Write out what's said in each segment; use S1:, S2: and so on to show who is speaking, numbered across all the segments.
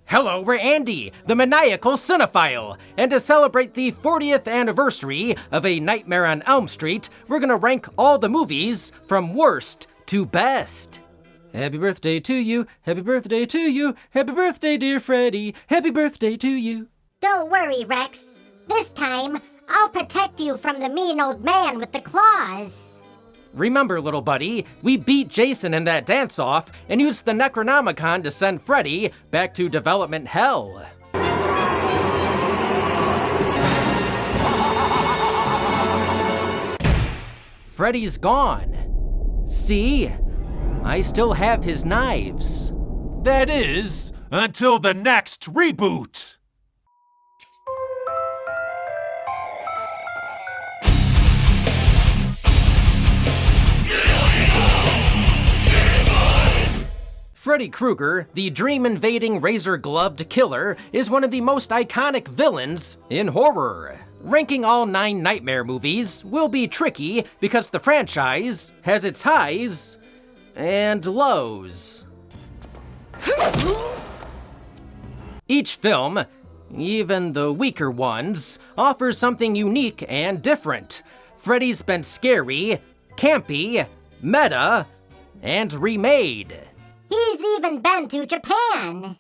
S1: Hello, we're Andy, the Maniacal Cinephile, and to celebrate the 40th anniversary of A Nightmare on Elm Street, we're gonna rank all the movies from worst to best. Happy birthday to you, happy birthday to you, happy birthday, dear Freddy, happy birthday to you.
S2: Don't worry, Rex. This time, I'll protect you from the mean old man with the claws.
S1: Remember, little buddy, we beat Jason in that dance-off and used the Necronomicon to send Freddy back to development hell. Freddy's gone. See? I still have his knives.
S3: That is, until the next reboot.
S1: Freddy Krueger, the dream-invading razor-gloved killer, is one of the most iconic villains in horror. Ranking all 9 Nightmare movies will be tricky because the franchise has its highs and lows. Each film, even the weaker ones, offers something unique and different. Freddy's been scary, campy, meta, and remade.
S2: He's even been to Japan.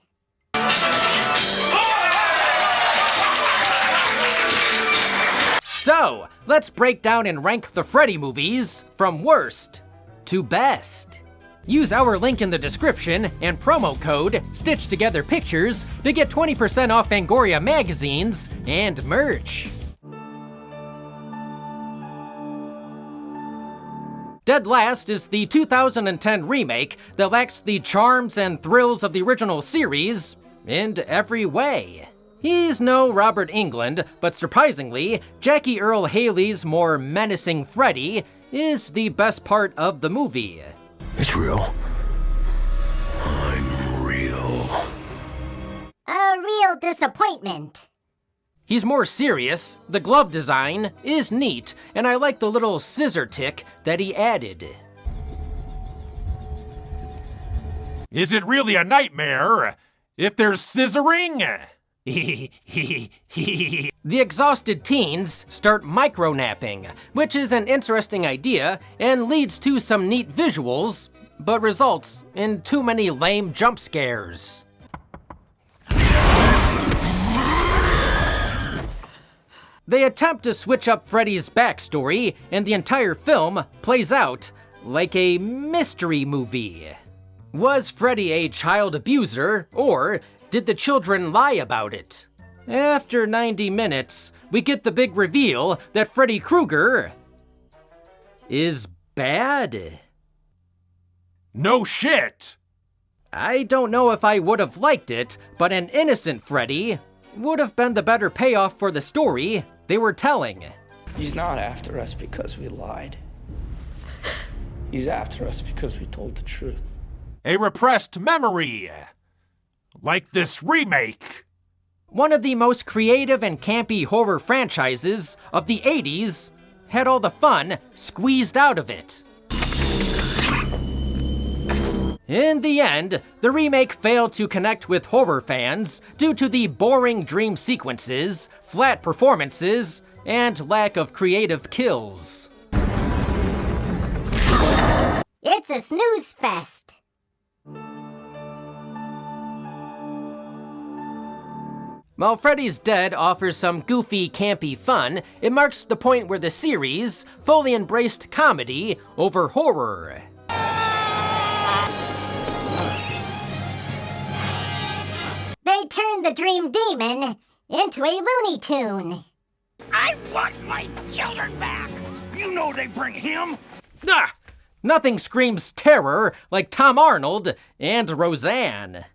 S1: So, let's break down and rank the Freddy movies from worst to best. Use our link in the description and promo code Stitch Together Pictures to get 20% off Fangoria magazines and merch. Dead Last is the 2010 remake that lacks the charms and thrills of the original series in every way. He's no Robert Englund, but surprisingly, Jackie Earle Haley's more menacing Freddy is the best part of the movie.
S4: It's real. I'm real.
S2: A real disappointment.
S1: He's more serious, the glove design is neat, and I like the little scissor tick that he added.
S3: Is it really a nightmare if there's scissoring?
S1: The exhausted teens start micronapping, which is an interesting idea and leads to some neat visuals, but results in too many lame jump scares. They attempt to switch up Freddy's backstory, and the entire film plays out like a mystery movie. Was Freddy a child abuser, or did the children lie about it? After 90 minutes, we get the big reveal that Freddy Krueger is bad.
S3: No shit!
S1: I don't know if I would have liked it, but an innocent Freddy would have been the better payoff for the story they were telling.
S5: He's not after us because we lied. He's after us because we told the truth.
S3: A repressed memory. Like this remake.
S1: One of the most creative and campy horror franchises of the 80s had all the fun squeezed out of it. In the end, the remake failed to connect with horror fans due to the boring dream sequences, flat performances, and lack of creative kills.
S2: It's a snooze fest.
S1: While Freddy's Dead offers some goofy, campy fun, it marks the point where the series fully embraced comedy over horror.
S2: They turned the Dream Demon into a Looney Tune.
S6: I want my children back! You know they bring him!
S1: Ah! Nothing screams terror like Tom Arnold and Roseanne.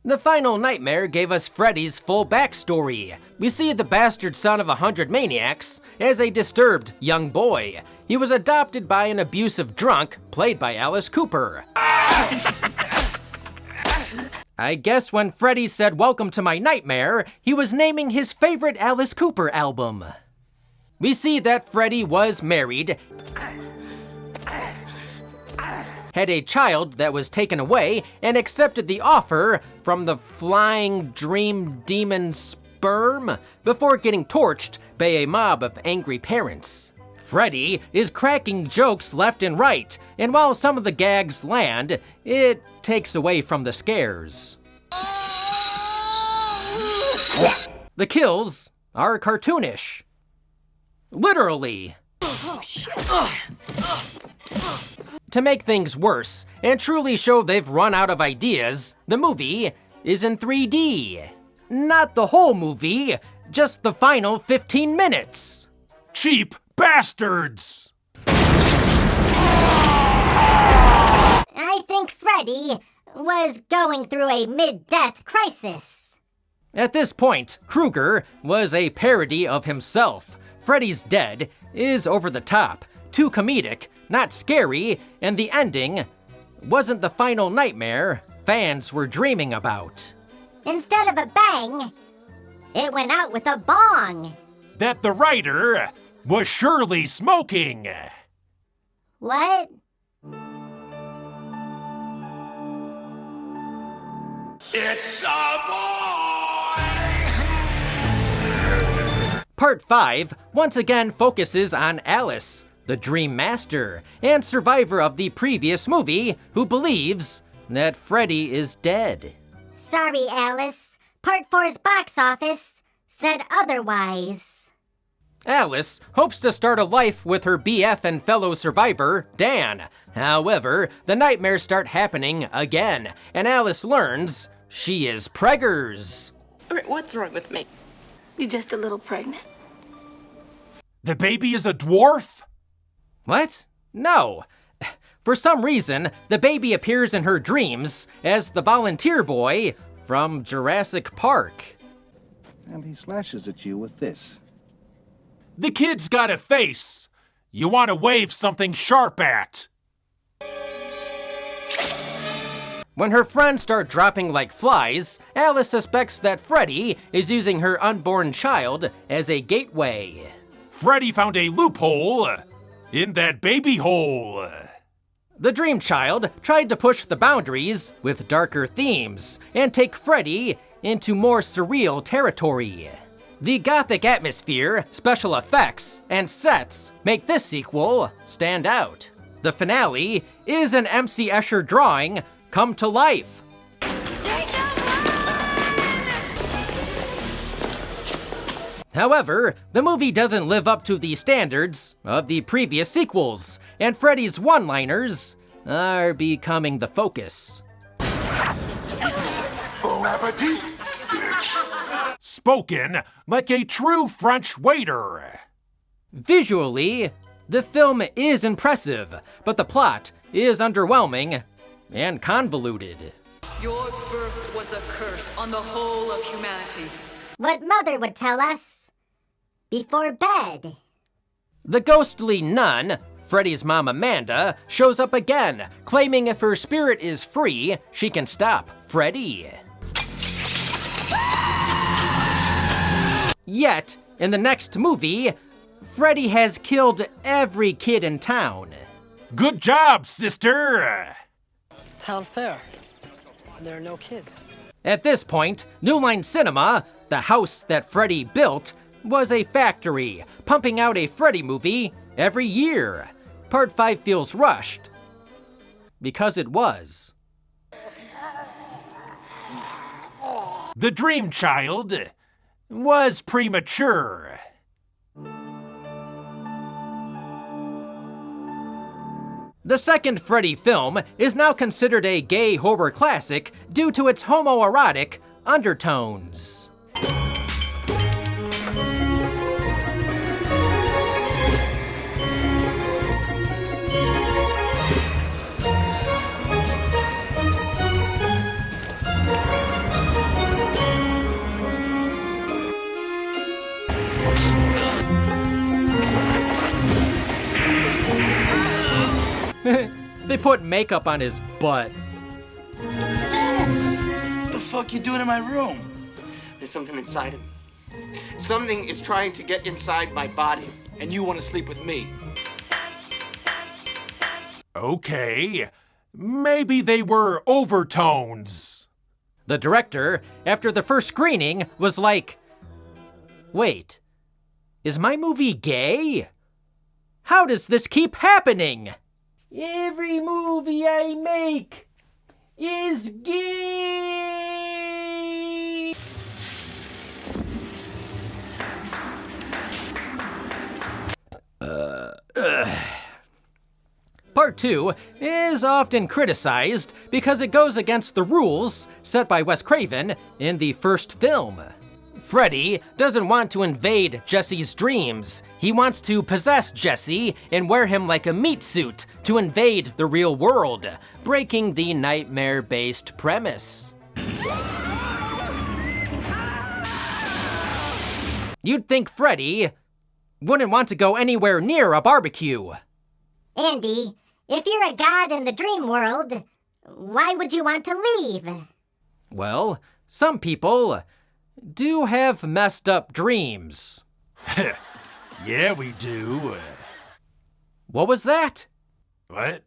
S1: The final nightmare gave us Freddy's full backstory. We see the bastard son of 100 maniacs as a disturbed young boy. He was adopted by an abusive drunk played by Alice Cooper. I guess when Freddy said welcome to my nightmare, he was naming his favorite Alice Cooper album. We see that Freddy was married, had a child that was taken away and accepted the offer from the flying dream demon sperm before getting torched by a mob of angry parents. Freddy is cracking jokes left and right, and while some of the gags land, it takes away from the scares. The kills are cartoonish. Literally.
S7: Oh, shit.
S1: To make things worse, and truly show they've run out of ideas, the movie is in 3D. Not the whole movie, just the final 15 minutes.
S3: Cheap bastards!
S2: I think Freddy was going through a mid-death crisis.
S1: At this point, Krueger was a parody of himself. Freddy's Dead is over the top, too comedic, not scary, and the ending wasn't the final nightmare fans were dreaming about.
S2: Instead of a bang, it went out with a bong.
S3: That the writer was surely smoking.
S2: What?
S6: It's a boy!
S1: Part 5 once again focuses on Alice, the Dream Master and survivor of the previous movie, who believes that Freddy is dead.
S2: Sorry, Alice. Part 4's box office said otherwise.
S1: Alice hopes to start a life with her BF and fellow survivor, Dan. However, the nightmares start happening again, and Alice learns she is preggers.
S7: What's wrong with me? You're just a little pregnant.
S3: The baby is a dwarf?
S1: What? No. For some reason, the baby appears in her dreams as the volunteer boy from Jurassic Park.
S8: And he slashes at you with this.
S3: The kid's got a face you want to wave something sharp at.
S1: When her friends start dropping like flies, Alice suspects that Freddy is using her unborn child as a gateway.
S3: Freddy found a loophole in that baby hole.
S1: The Dream Child tried to push the boundaries with darker themes and take Freddy into more surreal territory. The gothic atmosphere, special effects, and sets make this sequel stand out. The finale is an MC Escher drawing come to life. However, the movie doesn't live up to the standards of the previous sequels, and Freddy's one-liners are becoming the focus.
S6: Bon appetit, bitch!
S3: Spoken like a true French waiter.
S1: Visually, the film is impressive, but the plot is underwhelming and convoluted.
S9: Your birth was a curse on the whole of humanity.
S2: What Mother would tell us before bed.
S1: The ghostly nun, Freddy's mom Amanda, shows up again, claiming if her spirit is free, she can stop Freddy. Yet, in the next movie, Freddy has killed every kid in town.
S3: Good job, sister!
S10: Town fair. And there are no kids.
S1: At this point, New Line Cinema, the house that Freddy built, was a factory, pumping out a Freddy movie every year. Part 5 feels rushed. Because it was.
S3: The Dream Child was premature.
S1: The second Freddy film is now considered a gay horror classic due to its homoerotic undertones. They put makeup on his butt.
S11: What the fuck you doing in my room?
S12: There's something inside him. Something is trying to get inside my body, and you want to sleep with me.
S3: Okay, Maybe they were overtones.
S1: The director, after the first screening, was like, "Wait, is my movie gay? How does this keep happening? Every movie I make is gay!" Part 2 is often criticized because it goes against the rules set by Wes Craven in the first film. Freddy doesn't want to invade Jesse's dreams. He wants to possess Jesse and wear him like a meat suit to invade the real world, breaking the nightmare-based premise. You'd think Freddy wouldn't want to go anywhere near a barbecue.
S2: Andy, if you're a god in the dream world, why would you want to leave?
S1: Well, some people do have messed up dreams.
S3: Yeah, we do.
S1: What was that?
S3: What?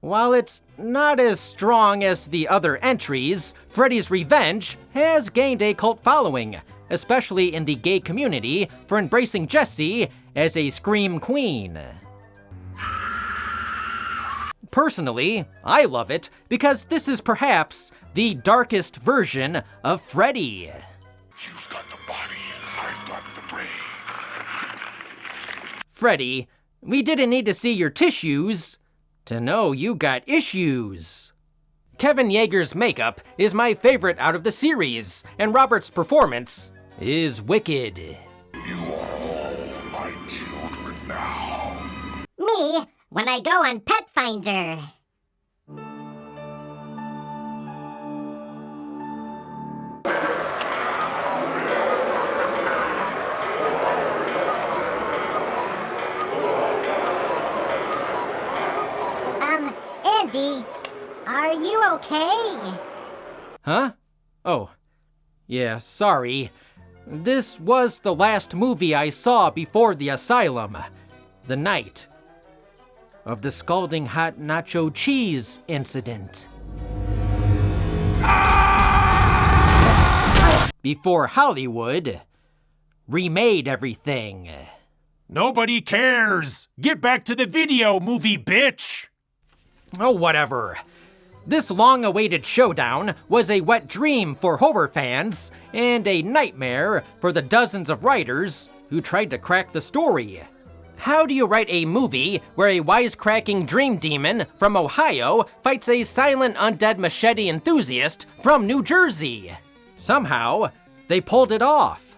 S1: While it's not as strong as the other entries, Freddy's Revenge has gained a cult following, especially in the gay community, for embracing Jessie as a scream queen. Personally, I love it because this is perhaps the darkest version of Freddy.
S6: You've got the body, I've got the brain.
S1: Freddy, we didn't need to see your tissues to know you got issues. Kevin Yeager's makeup is my favorite out of the series, and Robert's performance is wicked.
S6: You are all my children now.
S2: Me, when I go on Pet Finder. Andy, are you okay?
S1: Huh? Oh, yeah, sorry. This was the last movie I saw before the Asylum. The night of the scalding hot nacho cheese incident. Before Hollywood remade everything.
S3: Nobody cares! Get back to the video, movie bitch!
S1: Oh, whatever. This long-awaited showdown was a wet dream for horror fans and a nightmare for the dozens of writers who tried to crack the story. How do you write a movie where a wisecracking dream demon from Ohio fights a silent undead machete enthusiast from New Jersey? Somehow, they pulled it off.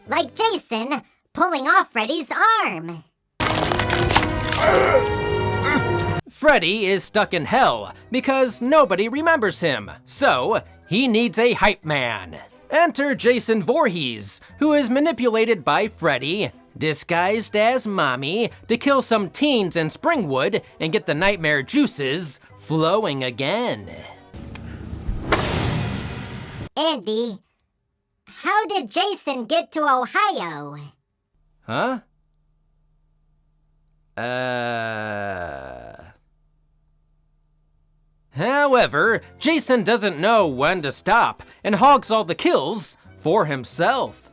S2: Like Jason pulling off Freddy's arm.
S1: Freddy is stuck in hell because nobody remembers him, so he needs a hype man. Enter Jason Voorhees, who is manipulated by Freddy, disguised as Mommy, to kill some teens in Springwood and get the nightmare juices flowing again.
S2: Andy, how did Jason get to Ohio?
S1: Huh? However, Jason doesn't know when to stop and hogs all the kills for himself.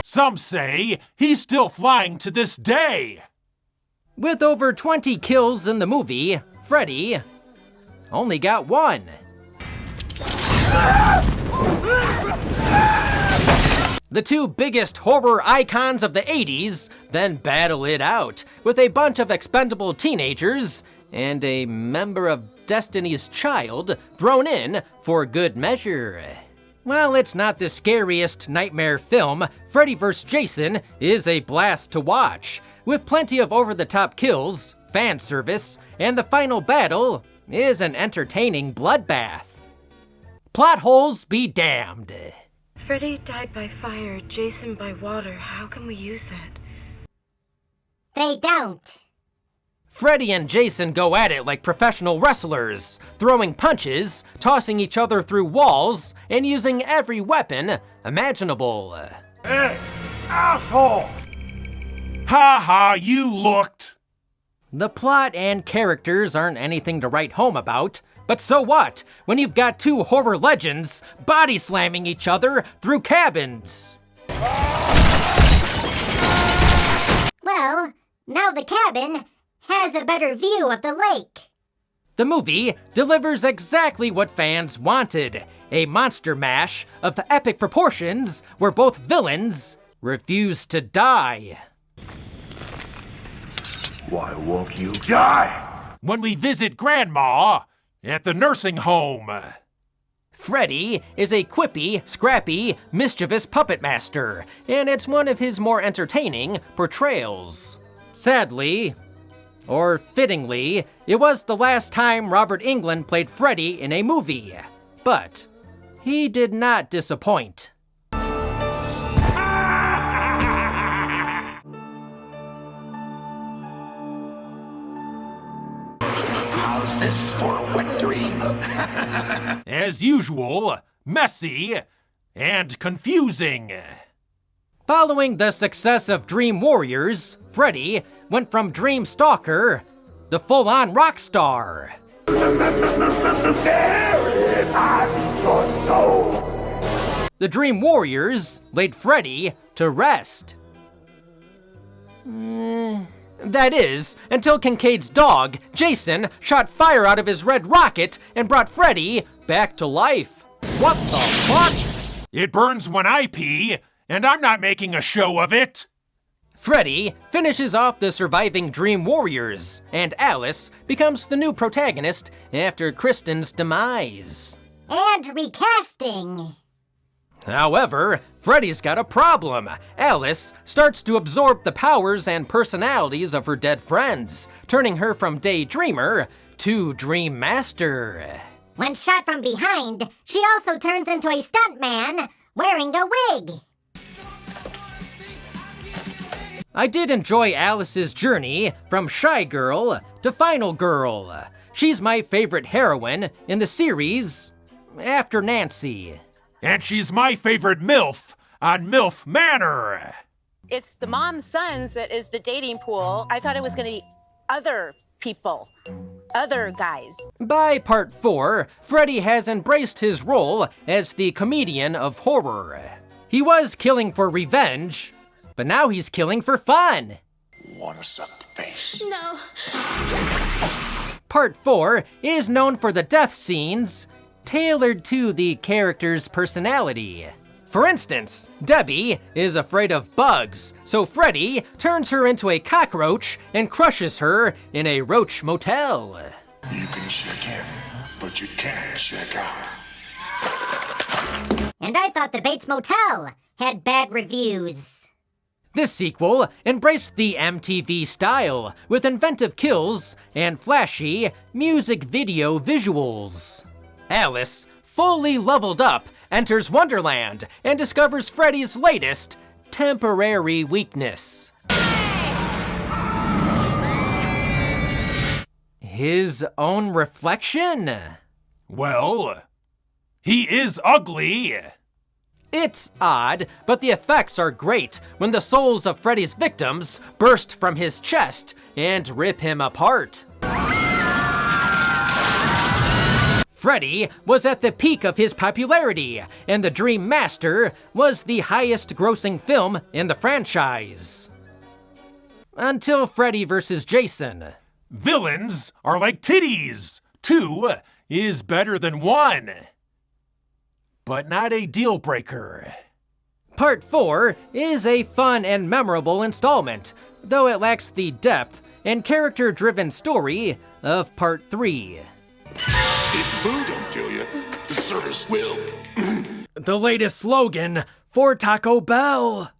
S3: Some say he's still flying to this day.
S1: With over 20 kills in the movie, Freddy only got one. The two biggest horror icons of the 80s then battle it out with a bunch of expendable teenagers and a member of Destiny's Child thrown in for good measure. While it's not the scariest nightmare film, Freddy vs. Jason is a blast to watch, with plenty of over-the-top kills, fan service, and the final battle is an entertaining bloodbath. Plot holes be damned.
S13: Freddy died by fire, Jason by water. How can we use that?
S2: They don't.
S1: Freddy and Jason go at it like professional wrestlers, throwing punches, tossing each other through walls, and using every weapon imaginable.
S6: Hey, asshole!
S3: Ha ha, you looked!
S1: The plot and characters aren't anything to write home about, but so what when you've got two horror legends body slamming each other through cabins?
S2: Well, now the cabin has a better view of the lake.
S1: The movie delivers exactly what fans wanted, a monster mash of epic proportions where both villains refuse to die.
S4: Why won't you die?
S3: When we visit Grandma at the nursing home.
S1: Freddy is a quippy, scrappy, mischievous puppet master, and it's one of his more entertaining portrayals. Sadly, or fittingly, it was the last time Robert Englund played Freddy in a movie. But he did not disappoint.
S6: How's this for a wet dream?
S3: As usual, messy and confusing.
S1: Following the success of Dream Warriors, Freddy went from Dream Stalker to full-on rock star. The Dream Warriors laid Freddy to rest. That is, until Kincaid's dog, Jason, shot fire out of his red rocket and brought Freddy back to life. What the fuck?
S3: It burns when I pee, and I'm not making a show of it.
S1: Freddy finishes off the surviving Dream Warriors, and Alice becomes the new protagonist after Kristen's demise.
S2: And recasting.
S1: However, Freddy's got a problem. Alice starts to absorb the powers and personalities of her dead friends, turning her from Daydreamer to Dream Master.
S2: When shot from behind, she also turns into a stuntman wearing a wig.
S1: I did enjoy Alice's journey from Shy Girl to Final Girl. She's my favorite heroine in the series after Nancy.
S3: And she's my favorite MILF on MILF Manor.
S14: It's the mom sons that is the dating pool. I thought it was going to be other people, other guys.
S1: By part 4, Freddy has embraced his role as the comedian of horror. He was killing for revenge, but now he's killing for fun.
S6: Wanna suck the face?
S7: No.
S1: Part 4 is known for the death scenes tailored to the character's personality. For instance, Debbie is afraid of bugs, so Freddy turns her into a cockroach and crushes her in a roach motel.
S6: You can check in, but you can't check out.
S2: And I thought the Bates Motel had bad reviews.
S1: This sequel embraced the MTV style with inventive kills and flashy music video visuals. Alice, fully leveled up, enters Wonderland and discovers Freddy's latest temporary weakness. His own reflection?
S3: Well, he is ugly.
S1: It's odd, but the effects are great when the souls of Freddy's victims burst from his chest and rip him apart. Freddy was at the peak of his popularity, and The Dream Master was the highest-grossing film in the franchise. Until Freddy vs. Jason.
S3: Villains are like titties. 2 is better than 1. But not a deal breaker.
S1: Part 4 is a fun and memorable installment, though it lacks the depth and character-driven story of Part 3.
S6: If food don't kill you, the service will.
S1: The latest slogan for Taco Bell.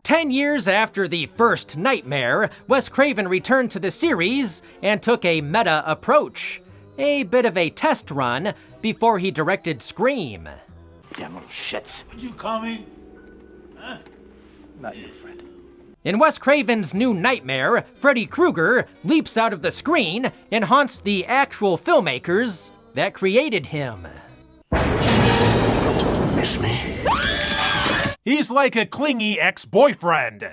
S1: Ten years after the first Nightmare, Wes Craven returned to the series and took a meta approach. A bit of a test run before he directed Scream.
S11: Damn little shits. What'd you call me? Huh? Not your friend.
S1: In Wes Craven's new Nightmare, Freddy Krueger leaps out of the screen and haunts the actual filmmakers that created him.
S4: Miss me?
S3: He's like a clingy ex-boyfriend.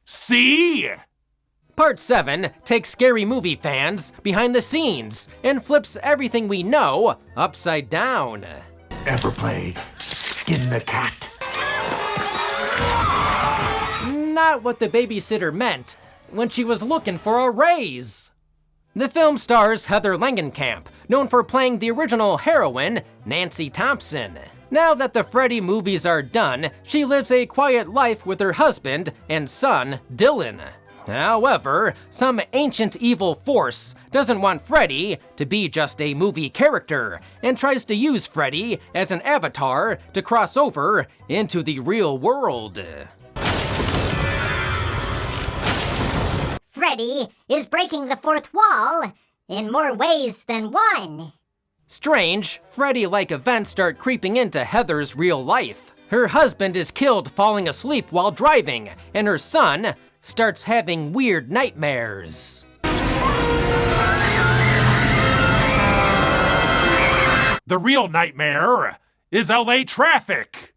S3: See?
S1: Part 7 takes scary movie fans behind the scenes and flips everything we know upside down.
S4: Ever played Skin the Cat?
S1: Not what the babysitter meant when she was looking for a raise. The film stars Heather Langenkamp, known for playing the original heroine, Nancy Thompson. Now that the Freddy movies are done, she lives a quiet life with her husband and son, Dylan. However, some ancient evil force doesn't want Freddy to be just a movie character and tries to use Freddy as an avatar to cross over into the real world.
S2: Freddy is breaking the fourth wall in more ways than one.
S1: Strange, Freddy-like events start creeping into Heather's real life. Her husband is killed falling asleep while driving, and her son starts having weird nightmares.
S3: The real nightmare is LA traffic.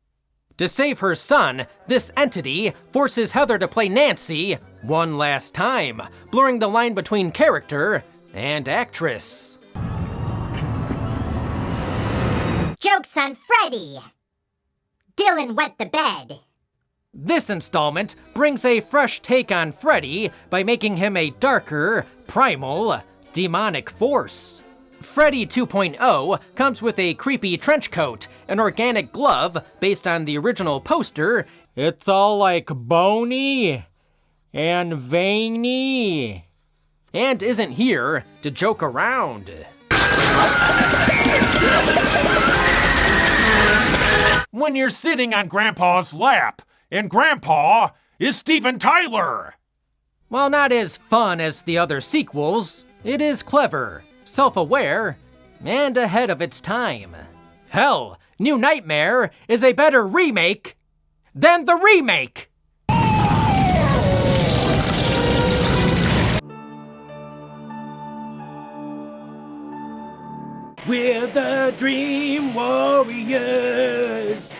S1: To save her son, this entity forces Heather to play Nancy one last time, blurring the line between character and actress.
S2: Joke's on Freddy. Dylan wet the bed.
S1: This installment brings a fresh take on Freddy by making him a darker, primal, demonic force. Freddy 2.0 comes with a creepy trench coat, an organic glove based on the original poster. It's all like bony and veiny, and isn't here to joke around.
S3: When you're sitting on Grandpa's lap, and Grandpa is Steven Tyler.
S1: While not as fun as the other sequels, it is clever, self-aware, and ahead of its time. Hell, New Nightmare is a better remake than the remake! We're the Dream Warriors,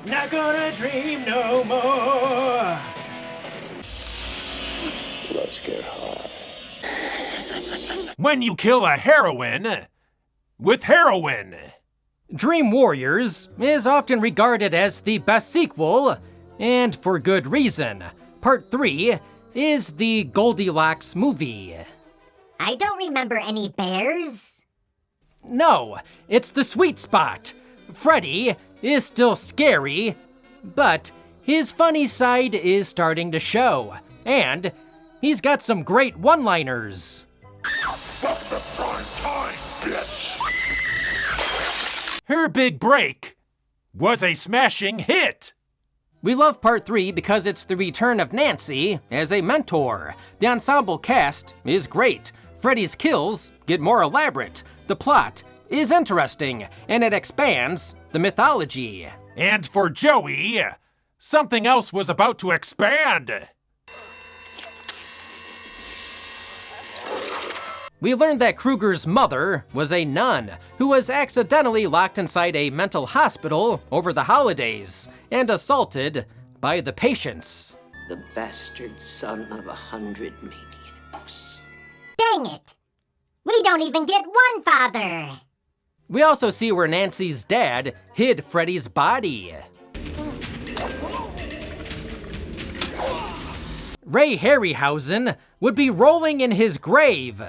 S1: not gonna dream no more.
S5: Let's get high.
S3: When you kill a heroine with heroin.
S1: Dream Warriors is often regarded as the best sequel, and for good reason. Part 3 is the Goldilocks movie.
S2: I don't remember any bears.
S1: No, it's the sweet spot. Freddy is still scary, but his funny side is starting to show, and he's got some great one-liners.
S4: Fuck the prime time, bitch!
S3: Her big break was a smashing hit.
S1: We love Part 3 because it's the return of Nancy as a mentor. The ensemble cast is great. Freddy's kills get more elaborate. The plot is interesting, and it expands the mythology.
S3: And for Joey, something else was about to expand.
S1: We learned that Krueger's mother was a nun who was accidentally locked inside a mental hospital over the holidays and assaulted by the patients.
S15: The bastard son of 100 maniacs.
S2: Dang it! We don't even get one father!
S1: We also see where Nancy's dad hid Freddy's body. Ray Harryhausen would be rolling in his grave.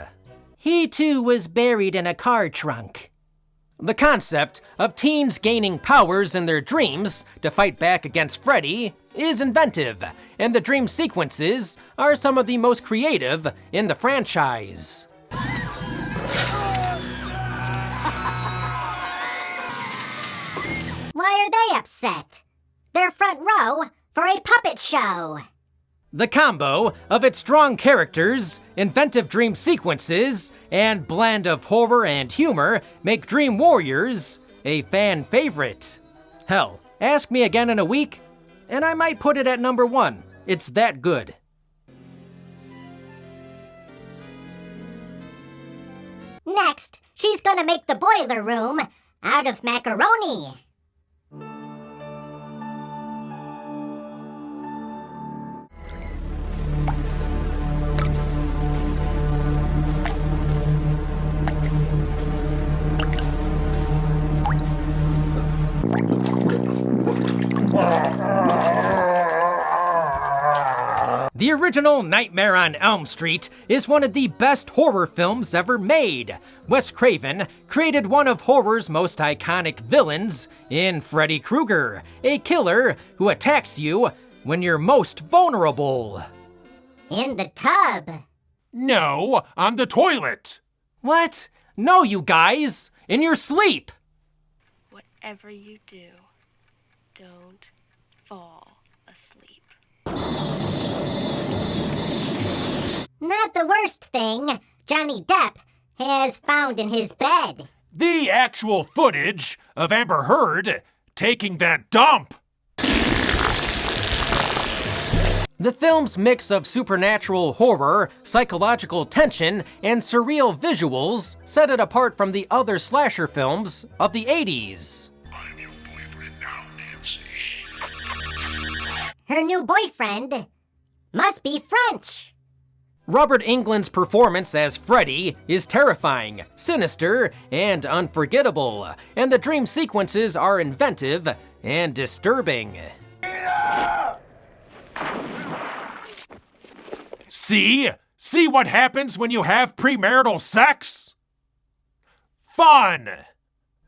S1: He too was buried in a car trunk. The concept of teens gaining powers in their dreams to fight back against Freddy is inventive, and the dream sequences are some of the most creative in the franchise.
S2: Why are they upset? They're front row for a puppet show.
S1: The combo of its strong characters, inventive dream sequences, and blend of horror and humor make Dream Warriors a fan favorite. Hell, ask me again in a week, and I might put it at number 1. It's that good.
S2: Next, She's gonna make the boiler room out of macaroni.
S1: The original Nightmare on Elm Street is one of the best horror films ever made. Wes Craven created one of horror's most iconic villains in Freddy Krueger, a killer who attacks you when you're most vulnerable.
S2: In the tub.
S3: No, on the toilet.
S1: What? No, you guys, in your sleep.
S13: Whatever you do, don't fall asleep.
S2: Not the worst thing Johnny Depp has found in his bed.
S3: The actual footage of Amber Heard taking that dump.
S1: The film's mix of supernatural horror, psychological tension, and surreal visuals set it apart from the other slasher films of the 80s.
S4: I'm your boyfriend now, Nancy.
S2: Her new boyfriend must be French.
S1: Robert Englund's performance as Freddy is terrifying, sinister, and unforgettable, and the dream sequences are inventive and disturbing.
S3: See? See what happens when you have premarital sex? Fun!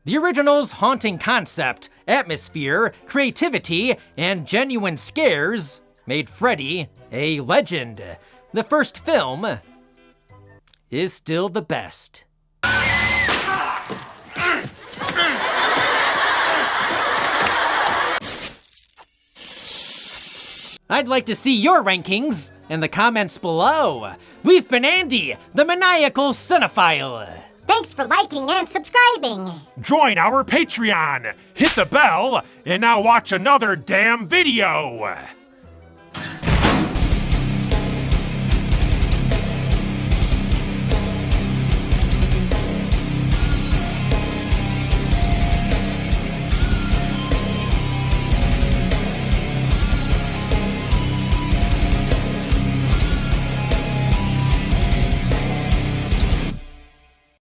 S1: The original's haunting concept, atmosphere, creativity, and genuine scares made Freddy a legend. The first film is still the best. I'd like to see your rankings in the comments below. We've been Andy, the Maniacal Cinephile.
S2: Thanks for liking and subscribing.
S3: Join our Patreon, hit the bell, and now watch another damn video.